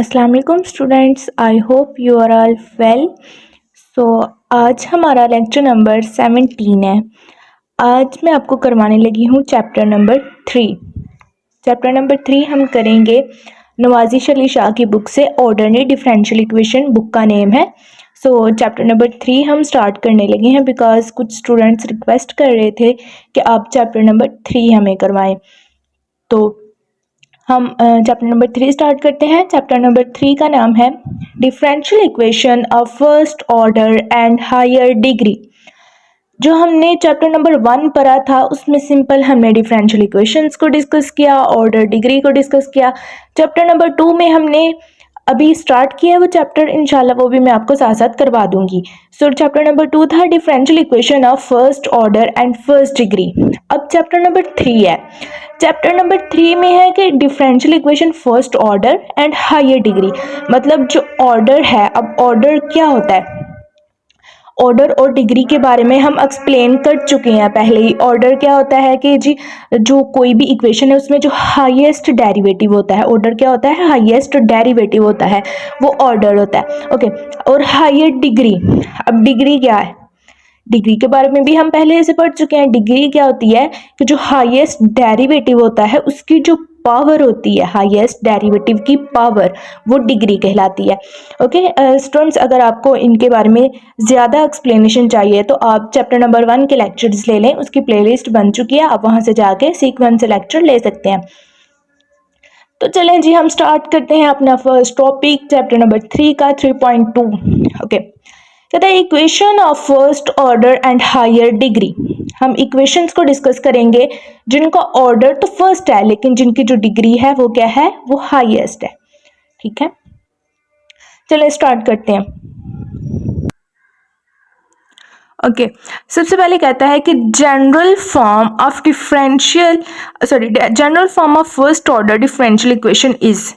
अस्सलाम वालेकुम students, I hope you are all well. So आज हमारा लेक्चर नंबर 17 है। आज मैं आपको करवाने लगी हूँ चैप्टर नंबर 3। चैप्टर नंबर 3 हम करेंगे नवाजिश अली शाह की बुक से। ऑर्डिनरी डिफरेंशियल इक्वेशन बुक का नेम है। सो चैप्टर नंबर 3 हम स्टार्ट करने लगे हैं बिकॉज कुछ स्टूडेंट्स रिक्वेस्ट कर रहे थे कि आप चैप्टर नंबर 3 हमें करवाएं। तो हम चैप्टर नंबर 3 स्टार्ट करते हैं। चैप्टर नंबर 3 का नाम है differential equation of first order and higher degree. जो हमने चैप्टर नंबर 1 पढ़ा था उसमें सिंपल हमने डिफरेंशियल इक्वेशंस को डिस्कस किया, ऑर्डर डिग्री को डिस्कस किया। चैप्टर नंबर 2 में हमने अभी स्टार्ट किया है वो चैप्टर, इंशाल्लाह वो भी मैं आपको साथ साथ करवा दूंगी। सो चैप्टर नंबर 2 था differential equation of first order and first degree. अब चैप्टर नंबर 3 है। चैप्टर नंबर 3 में है कि differential equation first order and higher degree, मतलब जो ऑर्डर है। अब ऑर्डर क्या होता है, ऑर्डर और डिग्री के बारे में हम एक्सप्लेन कर चुके हैं पहले ही। ऑर्डर क्या होता है कि जी जो कोई भी इक्वेशन है उसमें जो हाईएस्ट डेरिवेटिव होता है, ऑर्डर क्या होता है, हाईएस्ट डेरिवेटिव होता है, वो ऑर्डर होता है। ओके, और हायर डिग्री, अब डिग्री क्या है, डिग्री के बारे में भी हम पहले से पढ़ चुके हैं। डिग्री क्या होती है कि जो हाईएस्ट डेरिवेटिव होता है उसकी जो पावर होती है, हाईएस्ट डेरिवेटिव की पावर, वो डिग्री कहलाती है। ओके स्टूडेंट्स, अगर आपको इनके बारे में ज़्यादा एक्सप्लेनेशन चाहिए तो आप चैप्टर नंबर 1 के लेक्चर्स ले लें, उसकी प्लेलिस्ट बन चुकी है, आप वहाँ से जाके सीक्वेंस से लेक्चर ले सकते हैं। तो चलें जी, हम स्टार्ट करते हैं अपना फर्स्ट टॉपिक चैप्टर नंबर 3 का 3.2। ओके, कहता है equation of first order and higher degree. हम इक्वेशंस को डिस्कस करेंगे जिनका ऑर्डर तो फर्स्ट है लेकिन जिनकी जो डिग्री है वो क्या है, वो हाईएस्ट है। ठीक है, चलिए स्टार्ट करते हैं। ओके सबसे पहले कहता है कि general form of first order differential equation is.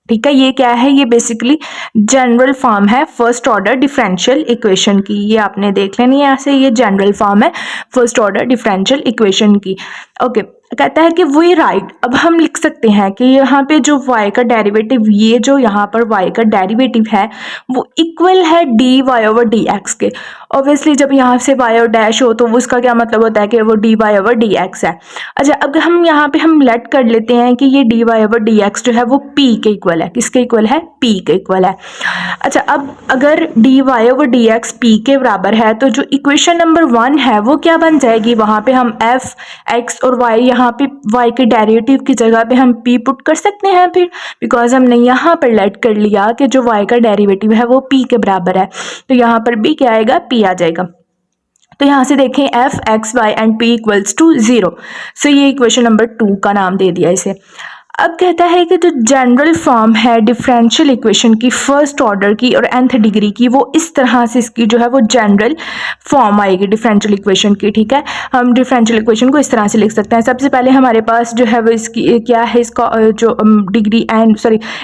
ठीक है, ये क्या है, ये बेसिकली जनरल फॉर्म है फर्स्ट ऑर्डर डिफरेंशियल इक्वेशन की। ये आपने देख लेनी है यहाँ से, ये जनरल फॉर्म है फर्स्ट ऑर्डर डिफरेंशियल इक्वेशन की। ओके, कहता है कि वी राइट, अब हम लिख सकते हैं कि यहाँ पे जो y का डेरिवेटिव, ये जो यहाँ पर y का डेरिवेटिव है वो इक्वल है dy ओवर dx के। ऑब्वियसली जब यहाँ से y और डैश हो तो उसका क्या मतलब होता है कि वो dy ओवर dx है। अच्छा, अब हम यहाँ पे हम लेट कर लेते हैं कि ये dy ओवर dx जो है वो p के इक्वल है। किसके इक्वल है, p के इक्वल है। अच्छा, अब अगर dy ओवर dx p के बराबर है तो जो इक्वेशन नंबर 1 है वो क्या बन जाएगी, वहाँ पे हम f, x और y, यहाँ पे y के डेरिवेटिव की जगह पे हम p पुट कर सकते हैं फिर, बिकॉज हमने यहाँ पर लेट कर लिया कि जो y का डेरिवेटिव है वो p के बराबर है, तो यहाँ पर भी क्या आएगा, p आ जाएगा। तो यहाँ से देखें f, x, y and p equals to 0। So ये इक्वेशन नंबर 2 का नाम दे दिया इसे। अब कहता है कि जो जनरल फॉर्म है डिफरेंशियल इक्वेशन की फर्स्ट ऑर्डर की और nth डिग्री की, वो इस तरह से इसकी जो है वो जनरल फॉर्म आएगी डिफरेंशियल इक्वेशन की। ठीक है, हम डिफरेंशियल इक्वेशन को इस तरह से लिख सकते हैं। सबसे पहले हमारे पास जो है वो इसकी क्या है, इसका जो डिग्री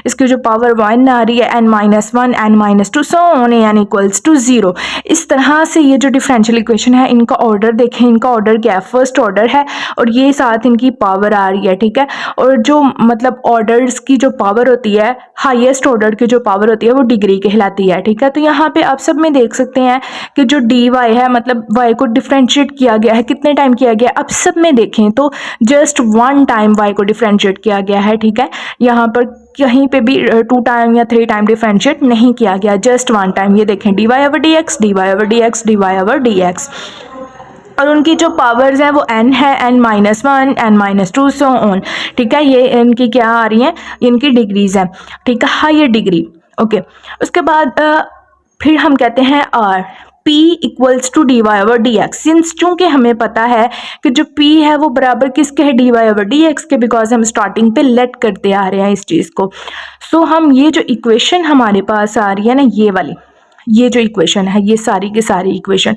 इसकी जो पावर 1 आ रही है, n-1, n-2 so on, n equals to 0। इस तरह से ये जो डिफरेंशियल इक्वेशन है इनका ऑर्डर देखें, इनका ऑर्डर क्या है, फर्स्ट ऑर्डर है और ये साथ इनकी पावर आ रही है। ठीक है, और जो मतलब ऑर्डर्स की जो पावर होती है, हाईएस्ट ऑर्डर की जो पावर होती है वो डिग्री कहलाती है। ठीक है, तो यहाँ पे आप सब में देख सकते हैं कि जो dy है, मतलब y को डिफरेंशिएट किया गया है, कितने टाइम किया गया, आप सब में देखें तो जस्ट 1 टाइम y को डिफरेंशिएट किया गया है। ठीक है, यहाँ पर कहीं पे भी 2 टाइम या 3 टाइम डिफरेंशिएट नहीं किया गया, जस्ट 1 टाइम। ये देखें dy over dx, dy over dx, dy over dx, और उनकी जो पावर्स हैं वो n है, n-1, n-2 सो ऑन। ठीक है, ये इनकी क्या आ रही हैं, इनकी डिग्रीज हैं। ठीक है, हायर डिग्री। ओके, उसके बाद फिर हम कहते हैं r, p equals to dy over dx। Since चूंकि हमें पता है कि जो p है वो बराबर किसके है, dy ओवर dx के, बिकॉज हम स्टार्टिंग पे लेट करते आ रहे हैं इस चीज़ को। सो हम ये जो इक्वेशन हमारे पास आ रही है ना, ये वाली, ये जो इक्वेशन है, ये सारी की सारी इक्वेशन,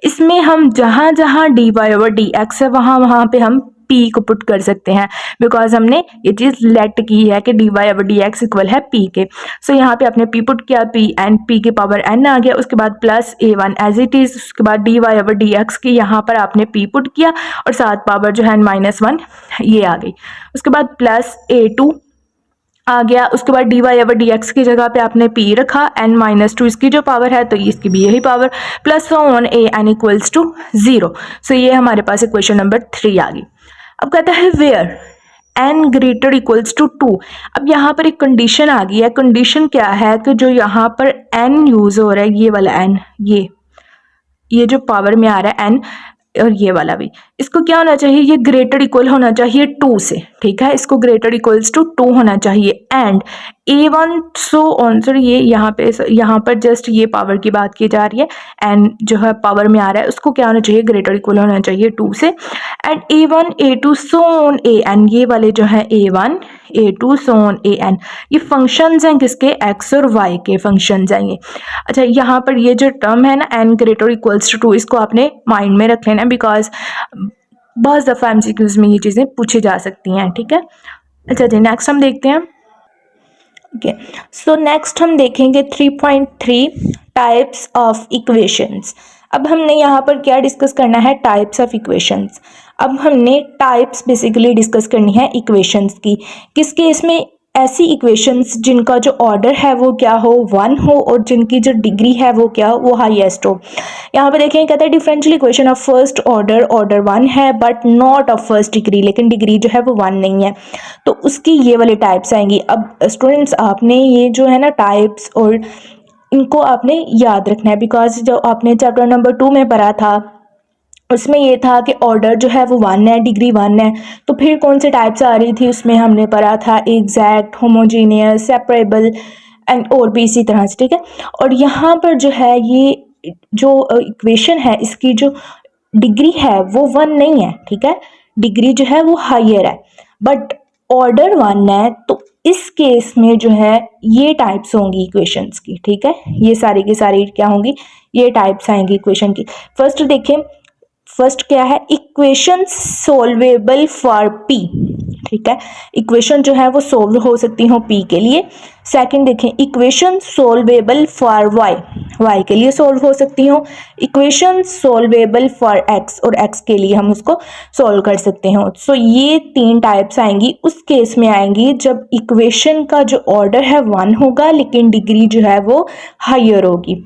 इसमें हम जहाँ जहाँ dy ओवर dx है वहाँ पे हम p को पुट कर सकते हैं, बिकॉज हमने ये चीज़ लेट की है कि dy ओवर dx इक्वल है p के। सो यहाँ पे आपने p पुट किया, p एंड p के पावर n आ गया, उसके बाद plus a1 as it is, उसके बाद dy ओवर dx की यहाँ पर आपने p पुट किया और साथ पावर जो है n-1 ये आ गई, उसके बाद प्लस a2 आ गया। उसके बाद D Y over D X की जगह पे आपने पी रखा, एन माइनस टू इसकी जो पावर है तो इसकी भी यही power, plus so on A N equals to 0। So ये हमारे पास इक्वेशन नंबर 3 आ गई। अब कहता है where N greater equals to 2। अब यहाँ पर एक कंडीशन आ गई है। कंडीशन क्या है कि जो यहाँ पर एन यूज हो रहा है, ये वाला एन, ये जो पावर में आ रहा है एन, और ये वाला भी, इसको क्या होना चाहिए, ये ग्रेटर इक्वल होना चाहिए 2 से, ठीक है। इसको ग्रेटर इक्वल्स टू 2 होना चाहिए। एंड A1 सो आंसर ये यहाँ पर जस्ट ये पावर की बात की जा रही है। एंड जो है पावर में आ रहा है उसको क्या होना चाहिए, ग्रेटर इक्वल होना चाहिए 2 से। And A1 A2 so on AN, ये वाले जो है A1 A2 so on AN, ये फंक्शंस हैं किसके, x और y के फंक्शंस हैं ये। अच्छा, यहाँ पर ये जो टर्म है ना n ग्रेटर इक्वल्स टू 2, इसको आपने माइंड में रख लेना, बिकॉज बहुत दफ़ा MCQs में ये चीज़ें पूछी जा सकती हैं, ठीक है। अच्छा जी, नेक्स्ट हम देखते हैं। ओके, सो नेक्स्ट हम देखेंगे 3.3 टाइप्स ऑफ इक्वेशंस। अब हमने यहाँ पर क्या डिस्कस करना है, टाइप्स ऑफ इक्वेशंस। अब हमने टाइप्स बेसिकली डिस्कस करनी है इक्वेशंस की। किस केस में, ऐसी इक्वेशंस जिनका जो ऑर्डर है वो क्या हो, 1 हो, और जिनकी जो डिग्री है वो क्या हो, वो हाईएस्ट हो। यहाँ पे देखें, कहता है differential equation of first order, order 1 है but not of first degree, लेकिन डिग्री जो है वो 1 नहीं है, तो उसकी ये वाली टाइप्स आएंगी। अब स्टूडेंट्स, आपने ये जो है ना टाइप्स और इनको आपने याद रखना है, बिकॉज जो आपने चैप्टर नंबर 2 में पढ़ा था उसमें ये था कि ऑर्डर जो है वो 1 है, डिग्री 1 है, तो फिर कौन से टाइप्स आ रही थी उसमें हमने पढ़ा था एग्जैक्ट, होमोजीनियस, सेपरेबल एंड और भी इसी तरह से, ठीक है। और यहाँ पर जो है ये जो इक्वेशन है इसकी जो डिग्री है वो 1 नहीं है, ठीक है, डिग्री जो है वो हायर है, बट ऑर्डर 1 है, तो इस केस में जो है ये टाइप्स होंगी इक्वेशंस की, ठीक है। ये सारी की सारी क्या होंगी, ये टाइप्स आएंगी इक्वेशन की। फर्स्ट देखें, फर्स्ट क्या है, इक्वेशन सोल्वेबल फॉर पी, ठीक है, इक्वेशन जो है वो सोल्व हो सकती हो पी के लिए। सेकंड देखें, equation solvable for Y, Y के लिए सोल्व हो सकती हो। इक्वेशन सोल्वेबल फॉर एक्स, और एक्स के लिए हम उसको सोल्व कर सकते हो। सो ये 3 टाइप्स आएंगी, उस केस में आएंगी जब इक्वेशन का जो ऑर्डर है 1 होगा लेकिन डिग्री जो है वो हायर होगी।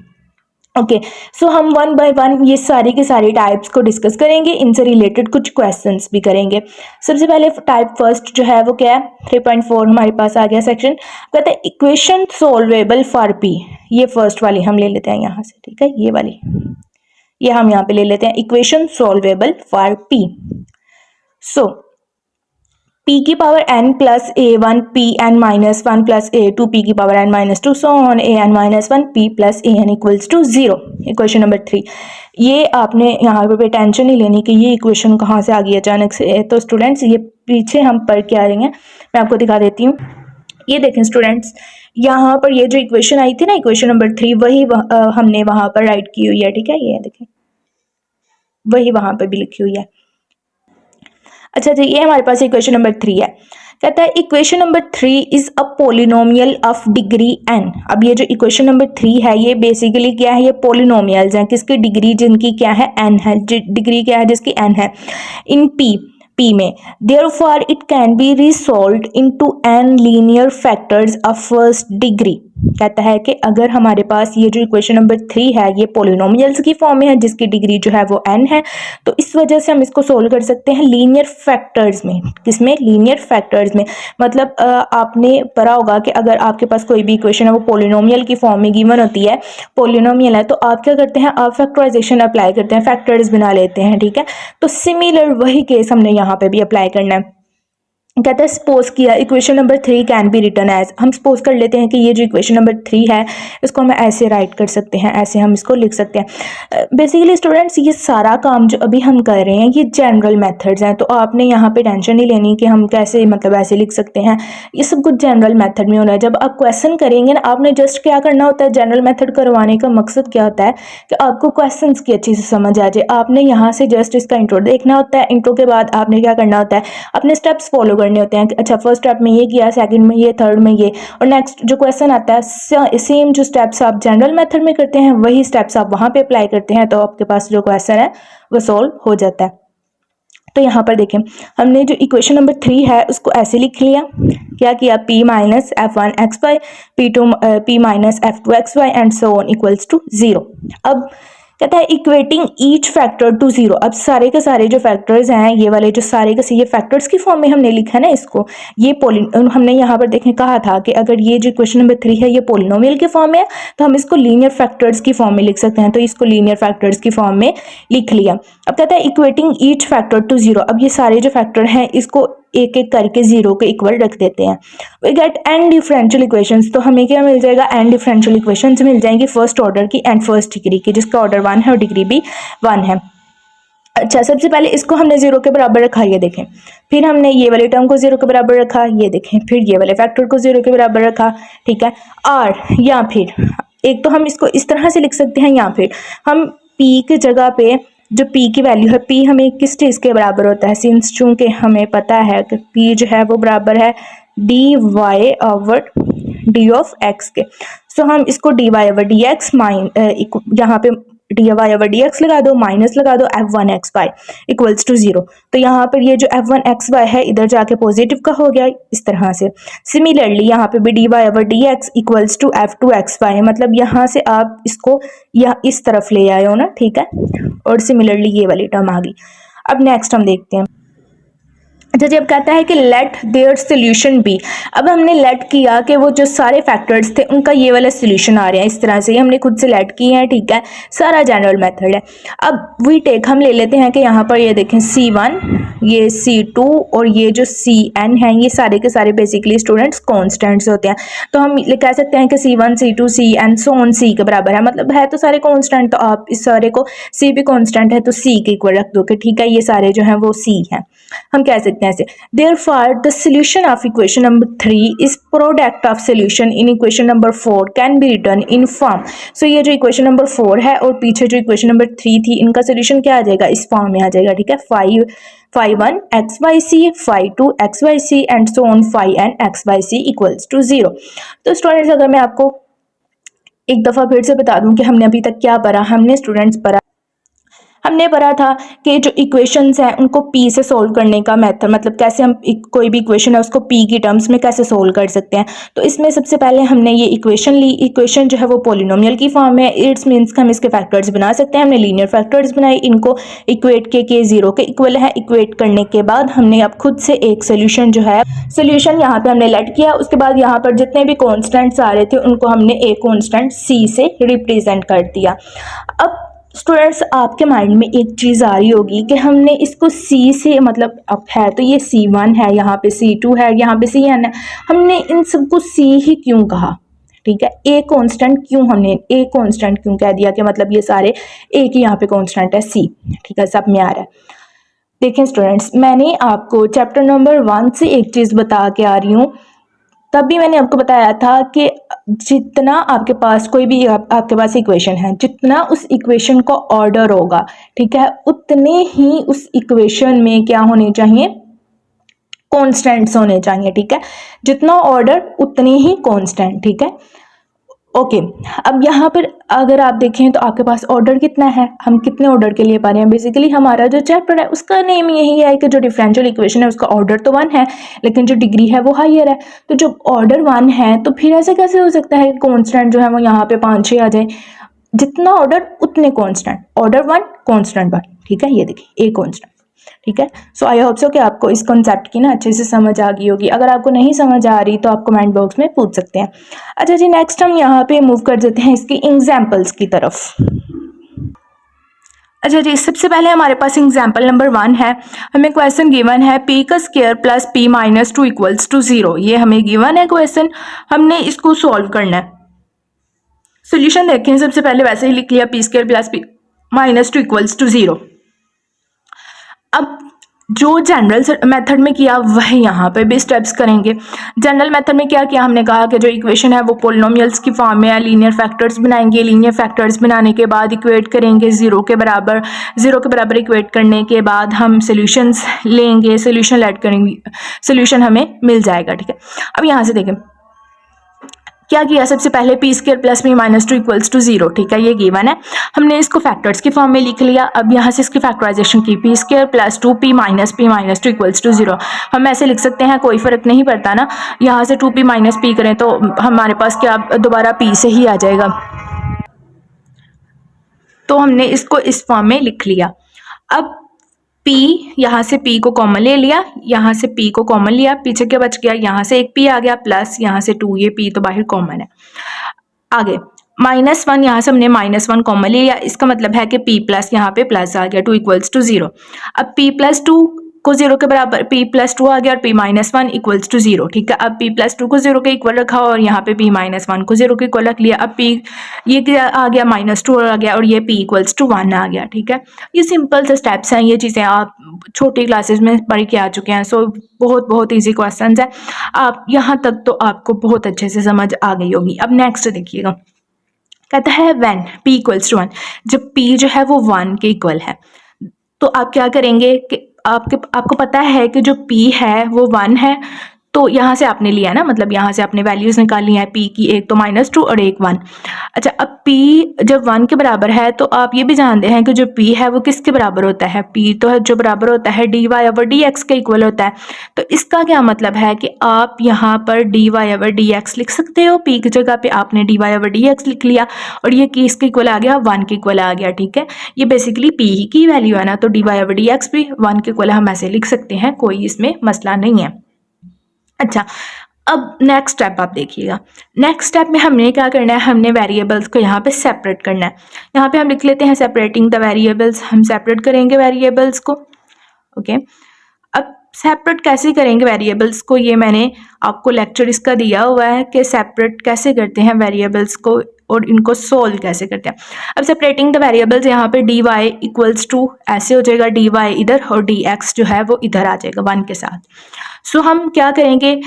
ओके, सो हम 1 बाय 1 ये सारी की सारी टाइप्स को डिस्कस करेंगे, इनसे रिलेटेड कुछ क्वेश्चंस भी करेंगे। सबसे पहले टाइप फर्स्ट जो है वो क्या है, 3.4 हमारे पास आ गया सेक्शन, कहते हैं इक्वेशन सोल्वेबल फॉर पी। ये फर्स्ट वाली हम ले लेते हैं यहाँ से, ठीक है, ये वाली, ये हम यहाँ पे ले लेते हैं, equation solvable for p. So p की power n plus a1 p n minus 1 plus a2 p की power n minus 2 so on a n minus 1 p plus a n equals to 0। Equation number 3, ये आपने यहाँ पे tension नहीं लेनी कि ये इक्वेशन कहाँ से आ गई अचानक से। तो स्टूडेंट्स ये पीछे हम पढ़ के आ रही हैं, मैं आपको दिखा देती हूँ। ये देखें स्टूडेंट्स, यहाँ पर ये जो इक्वेशन आई थी ना, इक्वेशन नंबर 3, वही हमने वहाँ पर राइट की हुई है, ठीक है, ये देखें वही वहाँ पर भी लिखी हुई है। अच्छा जी, ये हमारे पास इक्वेशन नंबर 3 है। कहता है equation number 3 is a polynomial of degree n। अब ये जो इक्वेशन नंबर 3 है ये बेसिकली क्या है, ये पोलिनोमियल्स हैं किसकी, डिग्री जिनकी क्या है n है, डिग्री क्या है जिसकी n है, इन p में। Therefore it can be resolved into n linear factors of first degree. कहता है कि अगर हमारे पास ये जो इक्वेशन नंबर 3 है ये पोलिनोमियल्स की फॉर्म में है जिसकी डिग्री जो है वो n है, तो इस वजह से हम इसको सोल्व कर सकते हैं लीनियर फैक्टर्स में। किसमें, लीनियर फैक्टर्स में। मतलब आपने पढ़ा होगा कि अगर आपके पास कोई भी इक्वेशन है वो पोलिनोमियल की फॉर्म में गिवन होती है, पोलिनोमियल है, तो आप क्या करते हैं, आप फैक्टराइजेशन अप्लाई करते हैं, फैक्टर्स बना लेते हैं, ठीक है। तो सिमिलर वही केस हमने यहाँ पे भी अप्लाई करना है। कहता है सपोज किया equation number 3 can be written as, हम सपोज कर लेते हैं कि ये जो इक्वेशन नंबर 3 है इसको हम ऐसे राइट कर सकते हैं, ऐसे हम इसको लिख सकते हैं। बेसिकली स्टूडेंट्स ये सारा काम जो अभी हम कर रहे हैं ये जनरल मेथड्स हैं, तो आपने यहाँ पे टेंशन नहीं लेनी कि हम कैसे मतलब ऐसे लिख सकते हैं, ये सब कुछ जनरल मेथड में होना है। जब आप क्वेश्चन करेंगे ना, आपने जस्ट क्या करना होता है, जनरल मेथड करवाने का मकसद क्या होता है कि आपको क्वेश्चन की अच्छी से समझ आ जाए। आपने यहाँ से जस्ट इसका इंट्रो देखना होता है, इंट्रो के बाद आपने क्या करना होता है, अपने स्टेप्स फॉलो करने होते हैं कि अच्छा फर्स्ट स्टेप में ये किया, सेकंड में ये, थर्ड में ये, और नेक्स्ट जो क्वेश्चन आता है सेम जो स्टेप्स आप जनरल मेथड में करते हैं वही स्टेप्स आप वहां पे अप्लाई करते हैं, तो आपके पास जो क्वेश्चन है वो सॉल्व हो जाता है। तो यहाँ पर देखें हमने जो इक्वेशन नंबर 3 है उसको ऐसे लिख लिया, क्या किया, p minus f1xy p minus f2xy and so on equals to 0। अब कहता है इक्वेटिंग ईच फैक्टर टू 0। अब सारे के सारे जो फैक्टर्स हैं ये वाले जो सारे के ये फैक्टर्स की फॉर्म में हमने लिखा है ना इसको, ये हमने यहाँ पर देखें कहा था कि अगर ये जो क्वेश्चन नंबर 3 है ये पोलिनोमियल के फॉर्म में है तो हम इसको लीनियर फैक्टर्स की फॉर्म में लिख सकते हैं, तो इसको लीनियर फैक्टर्स की फॉर्म में लिख लिया। अब कहता है इक्वेटिंग ईच फैक्टर टू 0। अब ये सारे जो फैक्टर हैं इसको एक एक करके 0 के इक्वल रख देते हैं। We get an differential equations. तो हमें क्या मिल जाएगा, एन डिफरेंशियल इक्वेशंस मिल जाएंगी फर्स्ट ऑर्डर की एंड फर्स्ट डिग्री की, जिसका ऑर्डर 1 है और डिग्री भी 1 है। अच्छा, सबसे पहले इसको हमने 0 के बराबर रखा, ये देखें, फिर हमने ये वाले टर्म को 0 के बराबर रखा, ये देखें, फिर ये वाले फैक्टर को 0 के बराबर रखा, ठीक है। और या फिर एक तो हम इसको इस तरह से लिख सकते हैं, या फिर हम p की जगह पे जो p की वैल्यू है, p हमें किस चीज़ के बराबर होता है, सिंस चूंकि हमें पता है कि p जो है वो बराबर है dy over d of x के, सो हम इसको dy ओवर dx यहाँ पे dy ओवर dx लगा दो, माइनस लगा दो f1xy इक्वल्स टू 0। तो यहाँ पर ये जो f1xy है इधर जाके पॉजिटिव का हो गया इस तरह से। सिमिलरली यहाँ पे भी dy over dx equals to f2xy, मतलब यहाँ से आप इसको यहाँ इस तरफ ले आए हो ना, ठीक है, और सिमिलरली ये वाली टर्म आ गई। अब नेक्स्ट हम देखते हैं। अच्छा जी, अब कहता है कि लेट देयर सोल्यूशन बी। अब हमने लेट किया कि वो जो सारे फैक्टर्स थे उनका ये वाला सोल्यूशन आ रहा है, इस तरह से हमने खुद से लेट किए हैं, ठीक है, सारा जनरल मेथड है। अब वी टेक हम ले लेते हैं कि यहाँ पर ये देखें C1, ये C2 और ये जो Cn है ये सारे के सारे बेसिकली स्टूडेंट्स कॉन्स्टेंट्स होते हैं। तो हम कह सकते हैं कि C1 C2 Cn so on C के बराबर है, मतलब है तो सारे कॉन्स्टेंट, तो आप इस सारे को C भी कॉन्स्टेंट है तो C के इक्वल रख दो कि ठीक है ये सारे जो हैं वो C हैं। हम कह सकते हैं ऐसे, therefore the solution of equation number 3 is product of solution in equation number 4 can be written in form। so ये जो इक्वेशन नंबर 4 है और पीछे जो इक्वेशन नंबर 3 थी इनका सोल्यूशन क्या आ जाएगा, इस फॉर्म में आ जाएगा, ठीक है, phi1 x by c, phi2 x by c and so on phi n x by c equals to 0। तो स्टूडेंट्स अगर मैं आपको एक दफ़ा फिर से बता दूं कि हमने अभी तक क्या पढ़ा, हमने पढ़ा था कि जो इक्वेशंस हैं उनको p से सोल्व करने का मेथड, मतलब कैसे हम कोई भी इक्वेशन है उसको p की टर्म्स में कैसे सोल्व कर सकते हैं। तो इसमें सबसे पहले हमने ये इक्वेशन ली, इक्वेशन जो है वो पोलिनोमियल की फॉर्म में, इट्स मीन्स हम इसके फैक्टर्स बना सकते हैं। हमने लीनियर फैक्टर्स बनाए, इनको इक्वेट के 0 के इक्वल है। इक्वेट करने के बाद हमने अब खुद से एक सोल्यूशन जो है, सोल्यूशन यहाँ पे हमने लेट किया। उसके बाद यहाँ पर जितने भी कॉन्स्टेंट्स आ रहे थे उनको हमने एक कॉन्स्टेंट c से रिप्रेजेंट कर दिया। अब स्टूडेंट्स आपके माइंड में एक चीज़ आ रही होगी कि हमने इसको C से, मतलब अब है तो ये C1 है, यहाँ पे C2 है, यहाँ पे Cn है, हमने इन सबको C ही क्यों कहा, ठीक है, ए कांस्टेंट क्यों, हमने ए कांस्टेंट क्यों कह दिया कि मतलब ये सारे एक ही यहाँ पे कांस्टेंट है C, ठीक है, सब में आ रहा है। देखें स्टूडेंट्स, मैंने आपको चैप्टर नंबर 1 से एक चीज़ बता के आ रही हूँ, तब भी मैंने आपको बताया था कि जितना आपके पास कोई भी आपके पास इक्वेशन है, जितना उस इक्वेशन का ऑर्डर होगा, ठीक है, उतने ही उस इक्वेशन में क्या होने चाहिए, कॉन्स्टेंट्स होने चाहिए, ठीक है, जितना ऑर्डर उतने ही कॉन्स्टेंट, ठीक है, ओके। अब यहाँ पर अगर आप देखें तो आपके पास ऑर्डर कितना है, हम कितने ऑर्डर के लिए पा रहे हैं, बेसिकली हमारा जो चैप्टर है उसका नेम यही है कि जो डिफरेंशियल इक्वेशन है उसका ऑर्डर तो 1 है लेकिन जो डिग्री है वो हायर है। तो जब ऑर्डर 1 है तो फिर ऐसे कैसे हो सकता है कॉन्स्टेंट जो है वो यहाँ पे 5-6 आ जाए, जितना ऑर्डर उतने कॉन्स्टेंट, ऑर्डर 1 कॉन्स्टेंट 1, ठीक है, ये देखिए ए कॉन्स्टेंट, ठीक है। सो आई होप सो कि आपको इस कॉन्सेप्ट की ना अच्छे से समझ आ गई होगी। अगर आपको नहीं समझ आ रही तो आप कमेंट बॉक्स में पूछ सकते हैं। अच्छा जी, नेक्स्ट हम यहाँ पे मूव कर देते हैं इसकी एग्जाम्पल्स की तरफ। अच्छा जी, सबसे पहले हमारे पास एग्जाम्पल नंबर 1 है, हमें क्वेश्चन गिवन है p का square plus p minus 2 equals to 0। ये हमें गिवन है क्वेश्चन, हमने इसको सॉल्व करना है। सोल्यूशन देखें, सबसे पहले वैसे ही लिख लिया p square plus p minus 2 equals to 0। अब जो जनरल मेथड में किया वही यहाँ पे भी स्टेप्स करेंगे। जनरल मेथड में क्या किया, हमने कहा कि जो इक्वेशन है वो पोलिनोमियल्स की फॉर्म में है, लीनियर फैक्टर्स बनाएंगे, लीनियर फैक्टर्स बनाने के बाद इक्वेट करेंगे 0 के बराबर इक्वेट करने के बाद हम सोल्यूशंस लेंगे, सोल्यूशन लेट करेंगे, सोल्यूशन हमें मिल जाएगा, ठीक है। अब यहाँ से देखें, क्या किया सबसे पहले P square plus B minus two equals to 0, ठीक है, ये गिवन है, हमने इसको फैक्टर्स की फॉर्म में लिख लिया। अब यहाँ से इसकी फैक्टराइजेशन की P square plus P minus two equals to 0, हम ऐसे लिख सकते हैं, कोई फर्क नहीं पड़ता ना, यहाँ से 2p माइनस पी करें तो हमारे पास क्या दोबारा p से ही आ जाएगा, तो हमने इसको इस फॉर्म में लिख लिया। अब p, यहाँ से p को कॉमन ले लिया, यहाँ से p को कॉमन लिया, पीछे क्या बच गया, यहाँ से एक p आ गया प्लस यहाँ से 2, ये p तो बाहर कॉमन है। आगे -1, यहाँ से हमने -1 कॉमन ले लिया, इसका मतलब है कि p प्लस यहाँ पे प्लस आ गया 2 इक्वल्स टू 0। अब p प्लस 2 को 0 के बराबर, p प्लस 2 आ गया और p माइनस 1 इक्वल्स टू 0, ठीक है। अब p प्लस 2 को 0 के इक्वल रखा और यहाँ पे p माइनस 1 को 0 के इक्वल रख लिया। अब p ये क्या आ गया, -2 आ गया और ये p इक्वल्स टू 1 आ गया, ठीक है। ये सिंपल से स्टेप्स हैं, ये चीज़ें आप छोटी क्लासेस में पढ़ के आ चुके हैं, सो बहुत ईजी क्वेश्चन है, आप यहाँ तक तो आपको बहुत अच्छे से समझ आ गई होगी। अब नेक्स्ट देखिएगा, कहता है व्हेन p इक्वल्स टू 1, जब p जो है वो 1 के इक्वल है, तो आप क्या करेंगे कि आपको पता है कि जो p है वो 1 है, तो यहाँ से आपने लिया ना, मतलब यहाँ से आपने वैल्यूज निकालनी है p की, एक तो -2 और एक 1। अच्छा, अब p जब 1 के बराबर है तो आप ये भी जानते हैं कि जो p है वो किसके बराबर होता है, p तो है जो बराबर होता है dy ओवर dx के इक्वल होता है। तो इसका क्या मतलब है कि आप यहाँ पर dy ओवर dx लिख सकते हो, p की जगह पे आपने dy ओवर dx लिख लिया और ये किसके इक्वल आ गया, 1 के इक्वल आ गया, ठीक है। ये बेसिकली p ही की वैल्यू है ना, तो dy ओवर dx भी 1 के इक्वल हम ऐसे लिख सकते हैं, कोई इसमें मसला नहीं है। अच्छा, अब नेक्स्ट स्टेप आप देखिएगा, नेक्स्ट स्टेप में हमने क्या करना है, हमने वेरिएबल्स को यहाँ पे सेपरेट करना है। यहाँ पे हम लिख लेते हैं सेपरेटिंग द वेरिएबल्स, हम सेपरेट करेंगे वेरिएबल्स को, ओके। अब सेपरेट कैसे करेंगे वेरिएबल्स को, ये मैंने आपको लेक्चर इसका दिया हुआ है कि सेपरेट कैसे करते हैं वेरिएबल्स को और इनको सोल्व कैसे करते हैं। अब सेपरेटिंग द वेरिएबल्स, यहाँ पे dy इक्वल्स टू ऐसे हो जाएगा, dy इधर और dx जो है वो इधर आ जाएगा 1 के साथ। सो हम क्या करेंगे,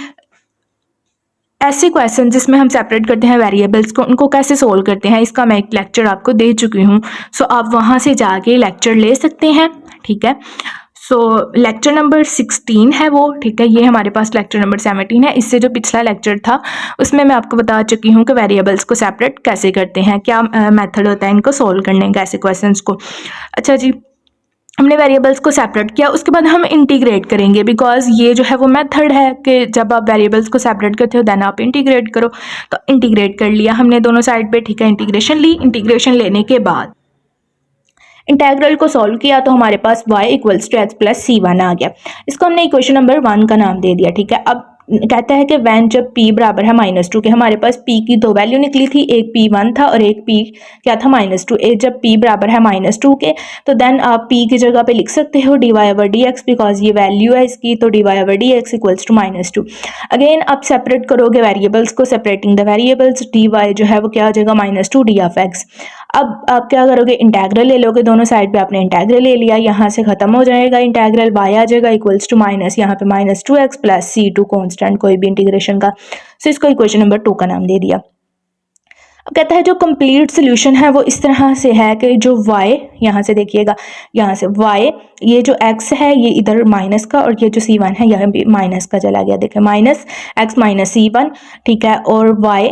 ऐसे क्वेश्चन जिसमें हम सेपरेट करते हैं वेरिएबल्स को, उनको कैसे सोल्व करते हैं, इसका मैं एक लेक्चर आपको दे चुकी हूँ, सो आप वहाँ से जाके लेक्चर ले सकते हैं, ठीक है। सो लेक्चर नंबर 16 है वो, ठीक है, ये हमारे पास लेक्चर नंबर 17 है। इससे जो पिछला लेक्चर था उसमें मैं आपको बता चुकी हूँ कि वेरिएबल्स को सेपरेट कैसे करते हैं, क्या मेथड होता है इनको सोल्व करने का, ऐसे क्वेश्चंस को। अच्छा जी, हमने वेरिएबल्स को सेपरेट किया, उसके बाद हम इंटीग्रेट करेंगे, बिकॉज ये जो है वो मेथड है कि जब आप वेरिएबल्स को सेपरेट करते हो देन आप इंटीग्रेट करो। तो इंटीग्रेट कर लिया हमने दोनों साइड पे, ठीक है, इंटीग्रेशन ली। इंटीग्रेशन लेने के बाद इंटेग्रल को सॉल्व किया तो हमारे पास y equals to h plus c1 आ गया। इसको हमने इक्वेशन नंबर 1 का नाम दे दिया, ठीक है। अब कहता है कि वैन जब p बराबर है -2 के, हमारे पास p की दो वैल्यू निकली थी, एक p1 था और एक p क्या था -2। जब p बराबर है -2 के तो देन आप p की जगह पे लिख सकते हो dy ओवर dx, बिकॉज ये वैल्यू है इसकी, तो dy over dx equals to -2। Again आप सेपरेट करोगे वेरिएबल्स को, सेपरेटिंग द वेरिएबल्स, dy जो है वो क्या हो जाएगा -2 d ऑफ x। अब आप क्या करोगे, इंटेग्रल ले लोगे, दोनों साइड पे आपने इंटेग्रल ले लिया, यहाँ से खत्म हो जाएगा इंटेग्रल, y आ जाएगा इक्वल्स टू माइनस, यहाँ पे -2x प्लस c2 कॉन्स्टेंट कोई भी इंटीग्रेशन का, सो इसको इक्वेशन नंबर 2 का नाम दे दिया। अब कहता है जो कंप्लीट सोल्यूशन है वो इस तरह से है कि जो y, यहाँ से देखिएगा, यहाँ से y, ये जो x है ये इधर माइनस का और ये जो c1 है यहाँ भी माइनस का चला गया, देखें -x माइनस c1, ठीक है, और y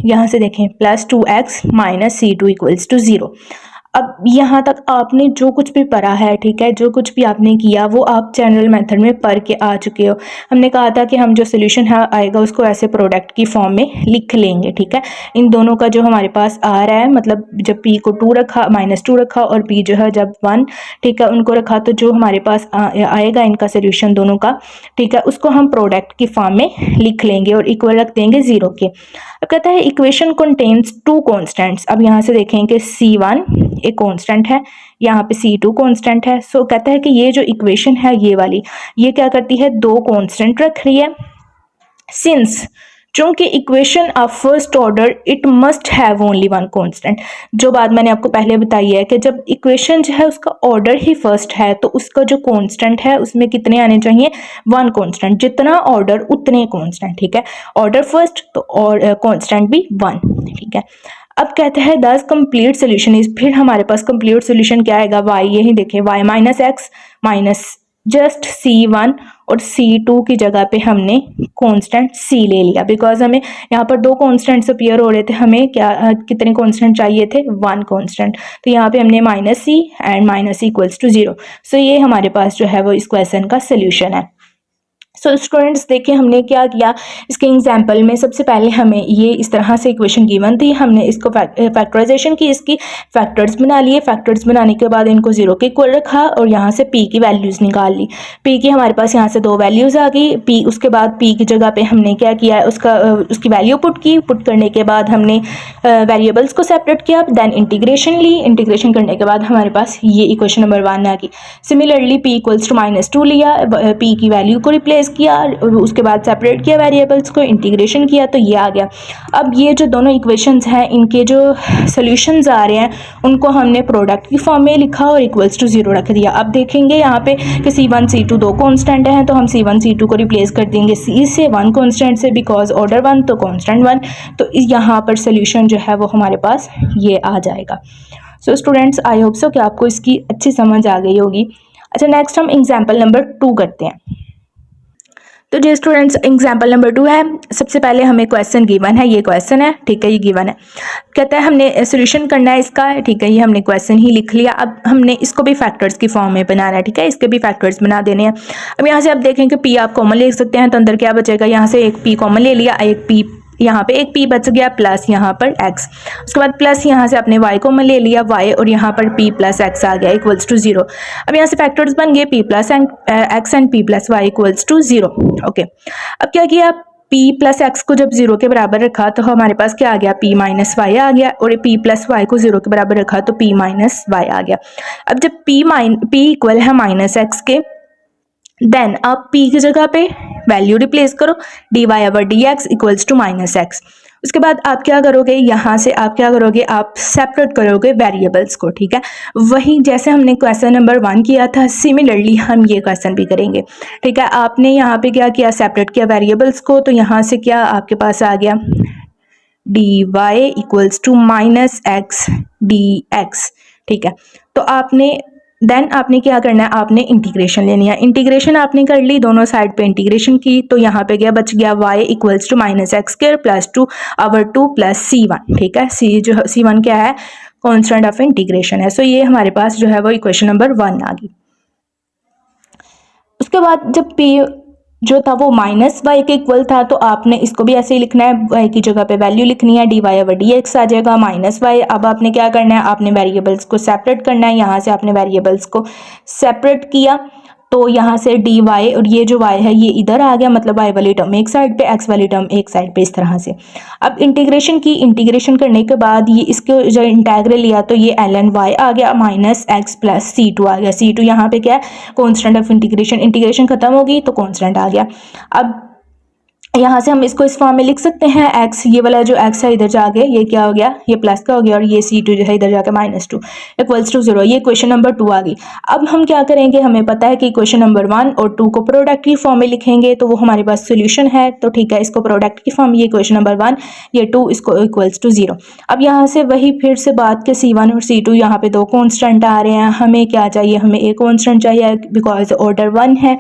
यहाँ से देखें +2x minus c2 equals to 0। अब यहाँ तक आपने जो कुछ भी पढ़ा है, ठीक है, जो कुछ भी आपने किया वो आप जनरल मेथड में पढ़ के आ चुके हो। हमने कहा था कि हम जो सोल्यूशन है आएगा उसको ऐसे प्रोडक्ट की फॉर्म में लिख लेंगे, ठीक है। इन दोनों का जो हमारे पास आ रहा है, मतलब जब p को 2 रखा, -2 रखा और p जो है जब 1, ठीक है, उनको रखा, तो जो हमारे पास आएगा इनका सोल्यूशन दोनों का, ठीक है, उसको हम प्रोडक्ट की फॉर्म में लिख लेंगे और इक्वल रख देंगे 0 के। अब कहता है इक्वेशन कंटेन्स 2 कॉन्स्टेंट्स। अब यहाँ से देखें कि c1 एक कांस्टेंट है, यहाँ पे c2 कांस्टेंट है। सो कहता है कि ये जो इक्वेशन है ये वाली, ये क्या करती है, 2 कांस्टेंट रख रही है। सिंस चूंकि equation of first order it must have only 1 constant, जो बात मैंने आपको पहले बताई है कि जब इक्वेशन जो है उसका ऑर्डर ही फर्स्ट है तो उसका जो कांस्टेंट है उसमें कितने आने चाहिए, 1 कांस्टेंट, जितना ऑर्डर उतने कांस्टेंट, ठीक है, ऑर्डर फर्स्ट तो और कांस्टेंट भी 1, ठीक है। अब कहते हैं दस कंप्लीट सोल्यूशन इज, फिर हमारे पास कंप्लीट सोल्यूशन क्या आएगा, y, यही देखें y minus x minus just c1 और C2 की जगह पे हमने कांस्टेंट C ले लिया, बिकॉज हमें यहाँ पर 2 कांस्टेंट्स अपीयर हो रहे थे, हमें क्या कितने कांस्टेंट चाहिए थे, 1 कांस्टेंट। तो यहाँ पे हमने -C and -C equals to 0। So ये हमारे पास जो है वो इस क्वेश्चन का सोल्यूशन है। सो स्टूडेंट्स देखिए हमने क्या किया इसके एग्जाम्पल में, सबसे पहले हमें ये इस तरह से इक्वेशन गिवन थी, हमने इसको फैक्टराइजेशन की, इसकी फैक्टर्स बना लिए, फैक्टर्स बनाने के बाद इनको 0 के इक्वल रखा और यहाँ से p की वैल्यूज़ निकाल ली। p की हमारे पास यहाँ से 2 वैल्यूज़ आ गई, p उसके बाद p की जगह पे हमने क्या किया उसकी वैल्यू पुट की, पुट करने के बाद हमने वेरिएबल्स को सेपरेट किया, देन इंटीग्रेशन ली, इंटीग्रेशन करने के बाद हमारे पास ये इक्वेशन नंबर 1 आ गई। सिमिलरली p इक्वल्स टू -2 लिया, p की वैल्यू को रिप्लेस किया, उसके बाद सेपरेट किया वेरिएबल्स को, इंटीग्रेशन किया, तो ये आ गया। अब ये जो दोनों इक्वेशंस हैं इनके जो सॉल्यूशंस आ रहे हैं उनको हमने प्रोडक्ट की फॉर्म में लिखा और इक्वल्स टू 0 रख दिया। अब देखेंगे यहाँ पे कि C1 C2 दो कांस्टेंट हैं, तो हम C1 C2 को रिप्लेस कर देंगे C से 1 कांस्टेंट से, बिकॉज ऑर्डर 1 तो कांस्टेंट 1, तो यहाँ पर सोल्यूशन जो है वो हमारे पास ये आ जाएगा। So students I hope so कि आपको इसकी अच्छी समझ आ गई होगी। अच्छा नेक्स्ट हम एग्जाम्पल नंबर 2 करते हैं। तो जो स्टूडेंट्स एग्जाम्पल नंबर 2 है, सबसे पहले हमें क्वेश्चन गिवन है, ये क्वेश्चन है, ठीक है, ये गिवन है, कहता है हमने सोल्यूशन करना है इसका, ठीक है, ये हमने क्वेश्चन ही लिख लिया। अब हमने इसको भी फैक्टर्स की फॉर्म में बनाना है, ठीक है, इसके भी फैक्टर्स बना देने हैं। अब यहाँ से आप देखें कि p आप कॉमन ले सकते हैं, तो अंदर क्या बचेगा, यहाँ से एक p कॉमन ले लिया, एक p यहाँ पे एक p बच गया, प्लस यहाँ पर x, उसके बाद प्लस यहाँ से आपने y कॉमन ले लिया y, और यहाँ पर p प्लस x आ गया इक्वल्स टू 0। अब यहाँ से फैक्टर्स बन गए p plus x and p plus y equals to 0। Okay, अब क्या किया, p प्लस एक्स को जब 0 के बराबर रखा तो हमारे पास क्या आ गया, p माइनस वाई आ गया, और p प्लस वाई को 0 के बराबर रखा तो p माइनस वाई आ गया। अब जब p इक्वल है माइनस एक्स के, देन आप p की जगह पे वैल्यू रिप्लेस करो, dy over dx equals to minus X. उसके बाद आप क्या करोगे, यहाँ से आप क्या करोगे, आप सेपरेट करोगे वेरिएबल्स को, ठीक है, वही जैसे हमने क्वेश्चन नंबर 1 किया था, सिमिलरली हम ये क्वेश्चन भी करेंगे, ठीक है। आपने यहाँ पे क्या किया, सेपरेट किया वेरिएबल्स को, तो यहाँ से क्या आपके पास आ गया, dy equals to minus X dx, ठीक है। तो आपने देन आपने क्या करना है, आपने इंटीग्रेशन लेनी है, इंटीग्रेशन आपने कर ली, दोनों साइड पे इंटीग्रेशन की, तो यहाँ पे क्या बच गया, y equals to minus X square plus 2 over 2 plus C1, ठीक है, C1 क्या है, कांस्टेंट ऑफ इंटीग्रेशन है। सो ये हमारे पास जो है वो इक्वेशन नंबर 1 आ गई। उसके बाद जब p जो था वो माइनस वाई के इक्वल था, तो आपने इसको भी ऐसे ही लिखना है, वाई की जगह पे वैल्यू लिखनी है, dy ओवर dx आ जाएगा माइनस वाई। अब आपने क्या करना है, आपने वेरिएबल्स को सेपरेट करना है, यहाँ से आपने वेरिएबल्स को सेपरेट किया, तो यहाँ से dy और ये जो y है ये इधर आ गया, मतलब y वाली टर्म एक साइड पे, x वाली टर्म एक साइड पे, इस तरह से। अब इंटीग्रेशन की, इंटीग्रेशन करने के बाद ये इसको जो इंटेग्रल लिया तो ये ln y आ गया माइनस x प्लस C2 आ गया। C2 यहाँ पे क्या है, कांस्टेंट ऑफ इंटीग्रेशन, इंटीग्रेशन खत्म होगी तो कांस्टेंट आ गया। अब यहाँ से हम इसको इस फॉर्म में लिख सकते हैं, x ये वाला जो x है इधर जाके ये क्या हो गया, ये प्लस का हो गया, और ये C2 जो है इधर जाके -2 इक्वल्स टू 0। ये क्वेश्चन नंबर 2 आ गई। अब हम क्या करेंगे, हमें पता है कि क्वेश्चन नंबर 1 और 2 को प्रोडक्ट की फॉर्म में लिखेंगे तो वो हमारे पास सोल्यूशन है, तो ठीक है, इसको प्रोडक्ट की फॉर्म, ये क्वेश्चन नंबर 1, ये 2, इसको इक्वल्स टू 0। अब यहाँ से वही फिर से बात के C1 और C2 यहाँ पे 2 कॉन्स्टेंट आ रहे हैं, हमें क्या चाहिए, हमें एक कॉन्स्टेंट चाहिए, बिकॉज ऑर्डर 1 है,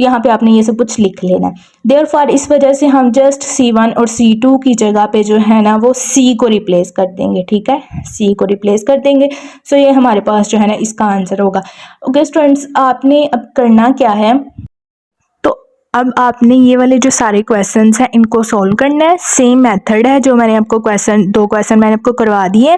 यहाँ पे आपने ये सब कुछ लिख लेना है। देयरफॉर इस वजह से हम जस्ट C1 और C2 की जगह पे जो है ना वो C को रिप्लेस कर देंगे, ठीक है, C को रिप्लेस कर देंगे। सो ये हमारे पास जो है ना इसका आंसर होगा। ओके स्टूडेंट्स, आपने अब करना क्या है, अब आपने ये वाले जो सारे क्वेश्चंस हैं इनको सॉल्व करना है। सेम मेथड है जो मैंने आपको दो क्वेश्चन मैंने आपको करवा दिए,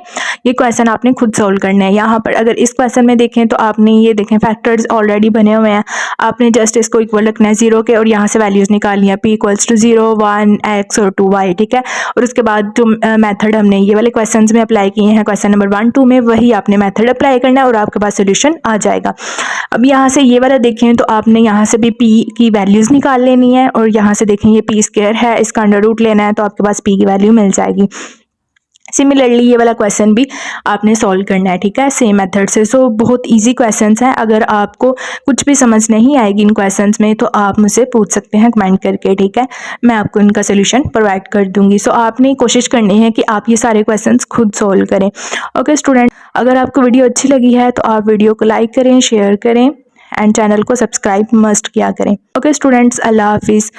ये क्वेश्चन आपने खुद सॉल्व करना है। यहाँ पर अगर इस क्वेश्चन में देखें तो आपने ये देखें फैक्टर्स ऑलरेडी बने हुए हैं, आपने जस्ट इसको इक्वल रखना है 0 के, और यहाँ से वैल्यूज़ निकालनी है, p इक्वल्स टू 0, 1, x और 2y, ठीक है। और उसके बाद जो मेथड हमने ये वाले क्वेश्चन में अप्लाई किए हैं क्वेश्चन नंबर 1, 2 में, वही आपने मेथड अप्लाई करना है और आपके पास सोल्यूशन आ जाएगा। अब यहाँ से ये वाला देखें तो आपने यहाँ से भी p की वैल्यूज़ निकाल लेनी है, और यहाँ से देखें ये p स्क्वायर है, इसका अंडर रूट लेना है, तो आपके पास p की वैल्यू मिल जाएगी। सिमिलरली ये वाला क्वेश्चन भी आपने सॉल्व करना है, ठीक है, सेम मेथड से। सो बहुत इजी क्वेश्चंस हैं, अगर आपको कुछ भी समझ नहीं आएगी इन क्वेश्चंस में तो आप मुझसे पूछ सकते हैं कमेंट करके, ठीक है, मैं आपको इनका सोल्यूशन प्रोवाइड कर दूंगी। सो आपने कोशिश करनी है कि आप ये सारे क्वेश्चंस खुद सॉल्व करें। ओके स्टूडेंट, अगर आपको वीडियो अच्छी लगी है तो आप वीडियो को लाइक करें, शेयर करें एंड चैनल को सब्सक्राइब मस्ट किया करें। ओके स्टूडेंट्स, अल्लाह हाफिज़।